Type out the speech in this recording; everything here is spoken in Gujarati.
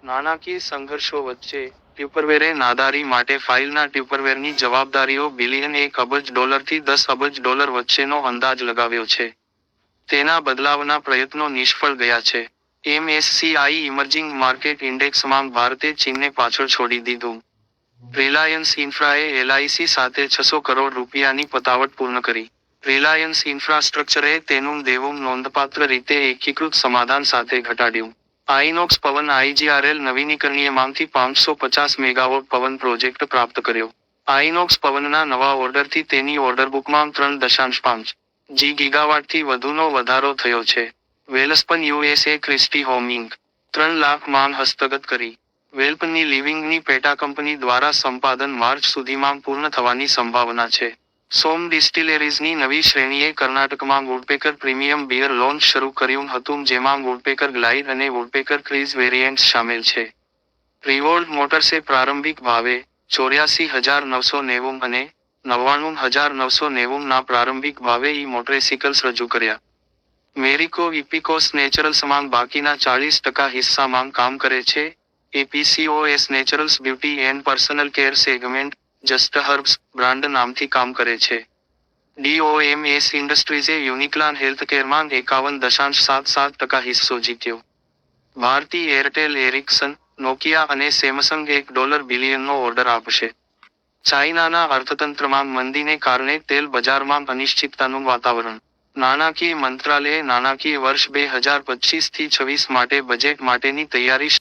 નાણાકીય સંઘર્ષો વચ્ચે ટ્યુપરવેરે નાદારી માટે ફાઇલના ટ્યુપરવેરની જવાબદારીઓ બિલિયન $1 અબજથી $10 અબજ વચ્ચેનો અંદાજ લગાવ્યો છે. તેના બદલાવના પ્રયત્નો નિષ્ફળ ગયા છે. MSCI ઇમર્જિંગ માર્કેટ ઇન્ડેક્સમાં ભારતે ચીનને પાછળ છોડી દીધું. રિલાયન્સ ઇન્ફ્રાએ LIC સાથે $600 કરોડની પતાવટ પૂર્ણ કરી. રિલાયન્સ ઇન્ફ્રાસ્ટ્રક્ચરે તેનું દેવું નોંધપાત્ર રીતે એકીકૃત સમાધાન સાથે ઘટાડ્યું. આઇનોક્સ પવન IGRL નવીનીકરણીયમાંથી 550 મેગાવોટ પવન પ્રોજેક્ટ પ્રાપ્ત કર્યો. આઇનોક્સ પવનના નવા ઓર્ડરથી તેની ઓર્ડરબુકમાં 3.5 ગીગાવાટથી વધુનો વધારો થયો છે. વેલસ્પન USA ક્રિસ્ટી હોમિંગ 3 લાખ માંગ હસ્તગત કરી. વેલ્પની લિવિંગની પેટા કંપની દ્વારા સંપાદન માર્ચ સુધીમાં પૂર્ણ થવાની સંભાવના છે. સોમ ડિસ્ટિલેરીઝની નવી શ્રેણીએ કર્ણાટકમાં વુડપેકર પ્રીમિયમ બિયર લોન્ચ શરૂ કર્યું હતું, જેમાં વુડપેકર ગ્લાઇડ અને વુડપેકર ક્રીઝ વેરિયન્ટ્સ શામેલ છે. રિવોલ્ટ મોટર્સે પ્રારંભિક ભાવે $84,990 અને $99,990 ના પ્રારંભિક ભાવે મોટરસાઇકલ્સ રજૂ કર્યા. મેરિકો ઇપિકોસ નેચરલ્સમાં બાકીના 40% હિસ્સામાં કામ કરે છે. APCOS Naturals beauty and personal care segment Just Herbs brand નામથી કામ કરે છે. DOMS ઇન્ડસ્ટ્રીઝે યુનિક્લાન હેલ્થકેરમાં 51.77% હિસ્સો જીત્યો. ભારતી એરટેલ એરિક્સન, નોકિયા અને સેમસંગ $1 બિલિયનનો ઓર્ડર આપશે. ચાઇનાના અર્થતંત્રમાં મંદીને કારણે તેલ બજારમાં અનિશ્ચિતતાનું વાતાવરણ. નાણાકીય મંત્રાલયે નાણાકીય વર્ષ 2025થી 26 માટે બજેટ માટેની તૈયારી